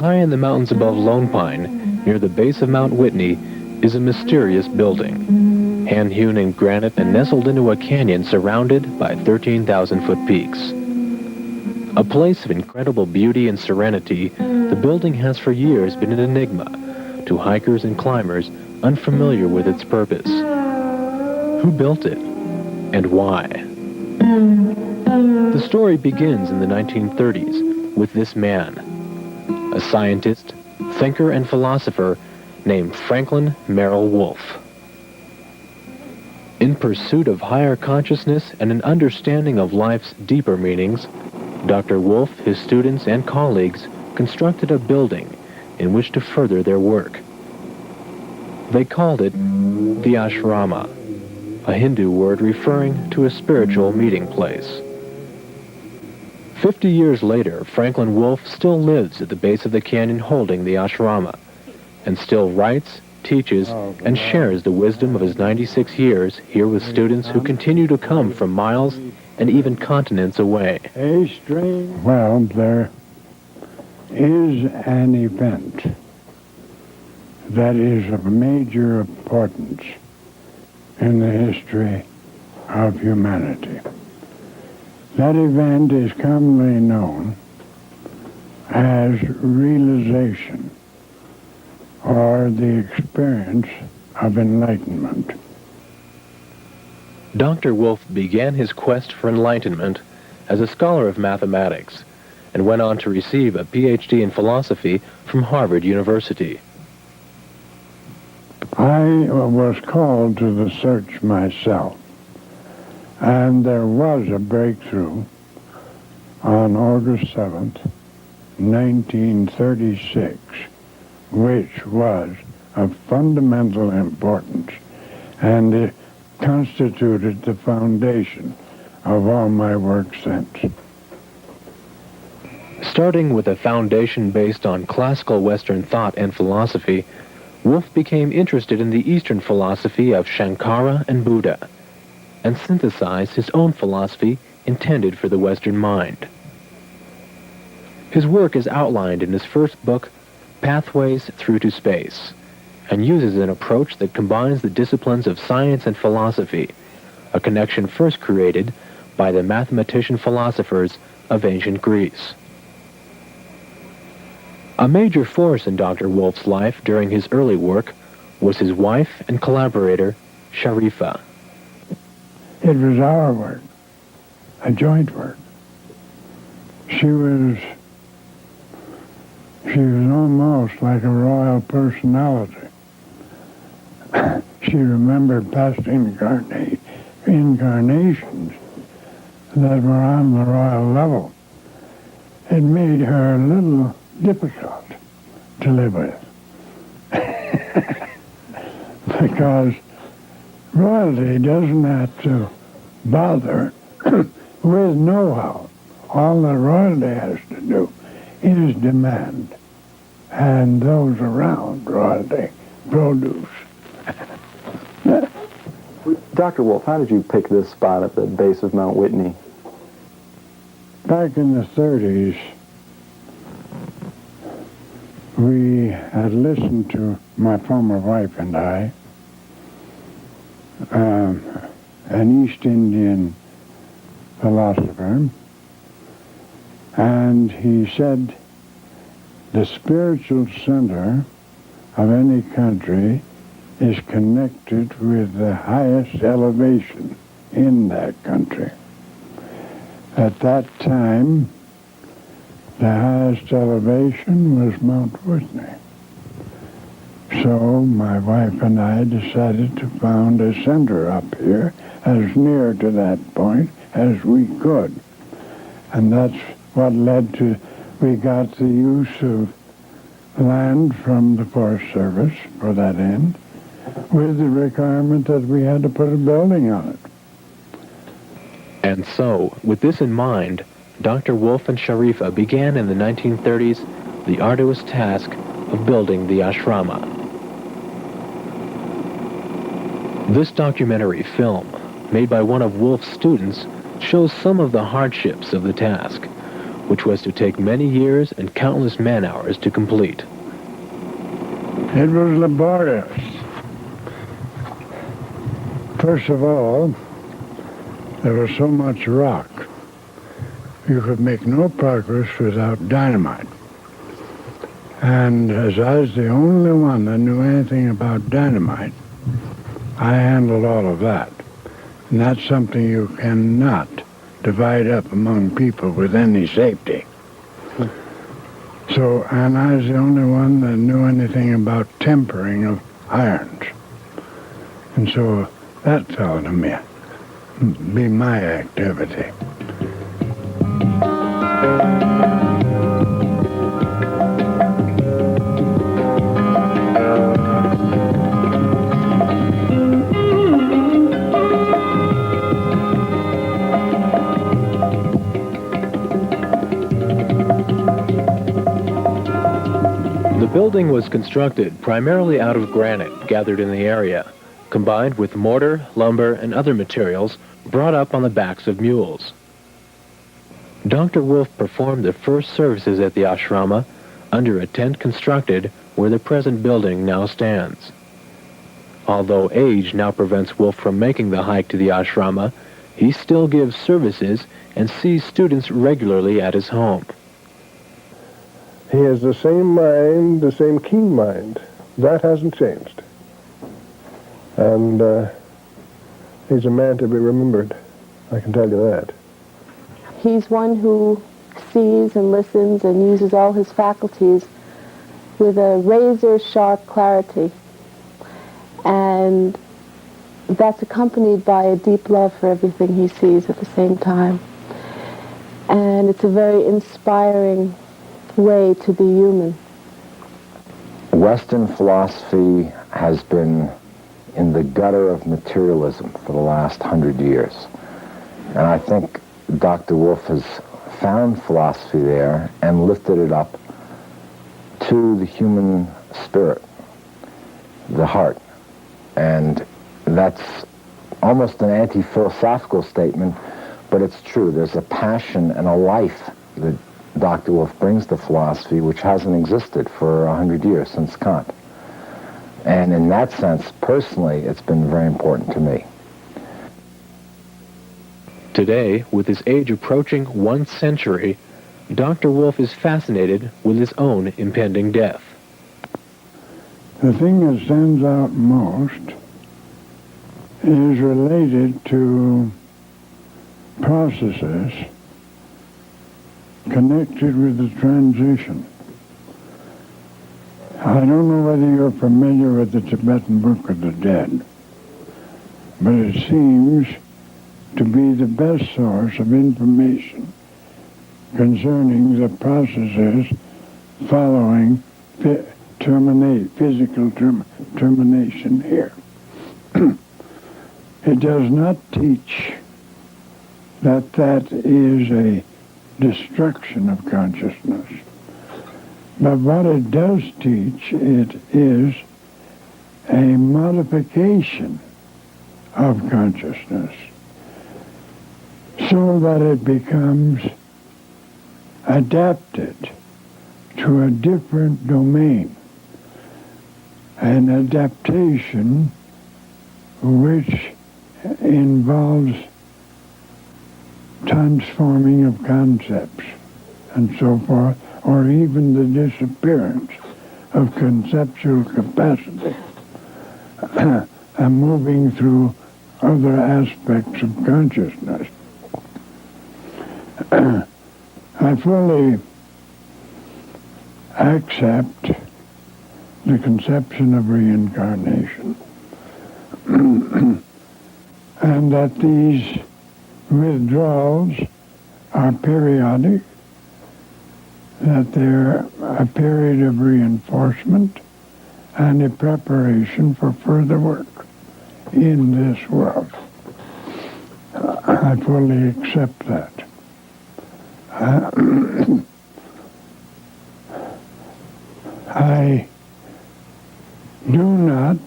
High in the mountains above Lone Pine, near the base of Mount Whitney, is a mysterious building, hand-hewn in granite and nestled into a canyon surrounded by 13,000-foot peaks. A place of incredible beauty and serenity, the building has for years been an enigma to hikers and climbers unfamiliar with its purpose. Who built it, and why? The story begins in the 1930s with this man, a scientist, thinker, and philosopher named Franklin Merrell-Wolff. In pursuit of higher consciousness and an understanding of life's deeper meanings, Dr. Wolff, his students, and colleagues constructed a building in which to further their work. They called it the Ashrama, a Hindu word referring to a spiritual meeting place. 50 years later, Franklin Wolff still lives at the base of the canyon holding the ashrama, and still writes, teaches, and shares the wisdom of his 96 years here with students who continue to come from miles and even continents away. Well, there is an event that is of major importance in the history of humanity. That event is commonly known as realization, or the experience of enlightenment. Dr. Wolff began his quest for enlightenment as a scholar of mathematics and went on to receive a PhD in philosophy from Harvard University. I was called to the search myself, and there was a breakthrough on August 7th, 1936, which was of fundamental importance, and it constituted the foundation of all my work since. Starting with a foundation based on classical Western thought and philosophy, Wolff became interested in the Eastern philosophy of Shankara and Buddha, and synthesized his own philosophy intended for the Western mind. His work is outlined in his first book, Pathways Through to Space, and uses an approach that combines the disciplines of science and philosophy, a connection first created by the mathematician-philosophers of ancient Greece. A major force in Dr. Wolff's life during his early work was his wife and collaborator, Sharifa. It was our work, a joint work. She was almost like a royal personality. She remembered past incarnations that were on the royal level. It made her a little difficult to live with. Because royalty doesn't have to bother with know-how. All that royalty has to do is demand, and those around royalty produce. Dr. Wolff, how did you pick this spot at the base of Mount Whitney? Back in the 30s, we had listened to my former wife and I, an East Indian philosopher, and he said the spiritual center of any country is connected with the highest elevation in that country. At that time, the highest elevation was Mount Whitney. So my wife and I decided to found a center up here as near to that point as we could. And that's what led to, we got the use of land from the Forest Service for that end, with the requirement that we had to put a building on it. And so, with this in mind, Dr. Wolff and Sharifa began in the 1930s the arduous task of building the ashrama. This documentary film, made by one of Wolff's students, shows some of the hardships of the task, which was to take many years and countless man-hours to complete. It was laborious. First of all, there was so much rock. You could make no progress without dynamite. And as I was the only one that knew anything about dynamite, I handled all of that. And that's something you cannot divide up among people with any safety. So, and I was the only one that knew anything about tempering of irons. And so that fell to me, be my activity. The building was constructed primarily out of granite gathered in the area, combined with mortar, lumber, and other materials brought up on the backs of mules. Dr. Wolff performed the first services at the ashrama under a tent constructed where the present building now stands. Although age now prevents Wolff from making the hike to the ashrama, he still gives services and sees students regularly at his home. He has the same mind, the same keen mind. That hasn't changed. And he's a man to be remembered, I can tell you that. He's one who sees and listens and uses all his faculties with a razor-sharp clarity. And that's accompanied by a deep love for everything he sees at the same time. And it's a very inspiring way to be human. Western philosophy has been in the gutter of materialism for the last 100 years. And I think Dr. Wolff has found philosophy there and lifted it up to the human spirit, the heart. And that's almost an anti-philosophical statement, but it's true. There's a passion and a life that Dr. Wolff brings to philosophy which hasn't existed for 100 years since Kant. And in that sense, personally, it's been very important to me. Today, with his age approaching 1 century, Dr. Wolff is fascinated with his own impending death. The thing that stands out most is related to processes connected with the transition. I don't know whether you're familiar with the Tibetan Book of the Dead, but it seems to be the best source of information concerning the processes following physical termination here. It does not teach that that is a destruction of consciousness. But what it does teach, it is a modification of consciousness so that it becomes adapted to a different domain, an adaptation which involves transforming of concepts and so forth, or even the disappearance of conceptual capacity and moving through other aspects of consciousness. I fully accept the conception of reincarnation and that these withdrawals are periodic, that they're a period of reinforcement and a preparation for further work in this world. I fully accept that. I do not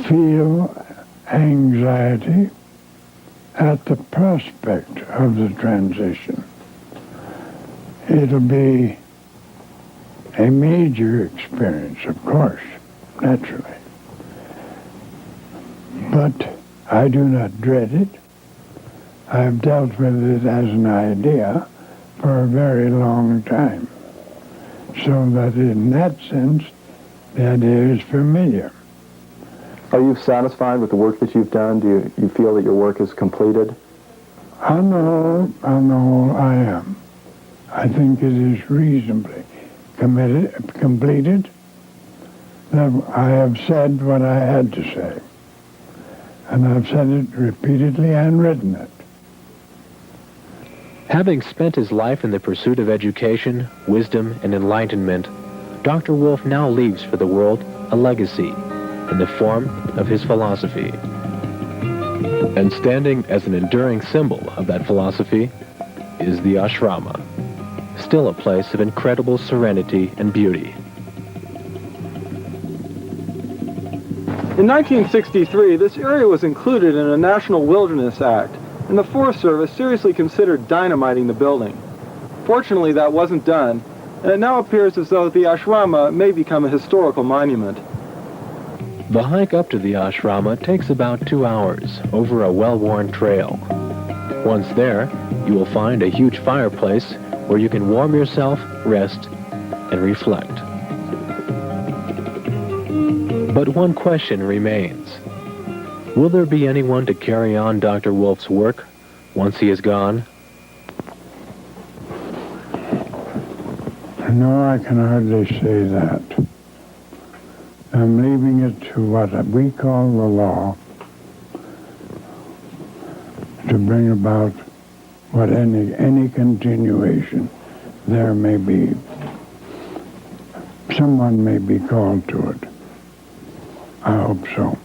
feel anxiety at the prospect of the transition. It'll be a major experience, of course, naturally. But I do not dread it. I've dealt with it as an idea for a very long time. So that in that sense, the idea is familiar. Are you satisfied with the work that you've done? Do you feel that your work is completed? On the whole, I am. I think it is reasonably completed. That I have said what I had to say. And I've said it repeatedly and written it. Having spent his life in the pursuit of education, wisdom, and enlightenment, Dr. Wolff now leaves for the world a legacy in the form of his philosophy. And standing as an enduring symbol of that philosophy is the Ashrama, still a place of incredible serenity and beauty. In 1963, this area was included in a National Wilderness Act, and the Forest Service seriously considered dynamiting the building. Fortunately, that wasn't done, and it now appears as though the Ashrama may become a historical monument. The hike up to the Ashrama takes about 2 hours over a well-worn trail. Once there, you will find a huge fireplace where you can warm yourself, rest, and reflect. But one question remains. Will there be anyone to carry on Dr. Wolff's work once he is gone? No, I can hardly say that. I'm leaving it to what we call the law to bring about what any continuation there may be. Someone may be called to it. I hope so.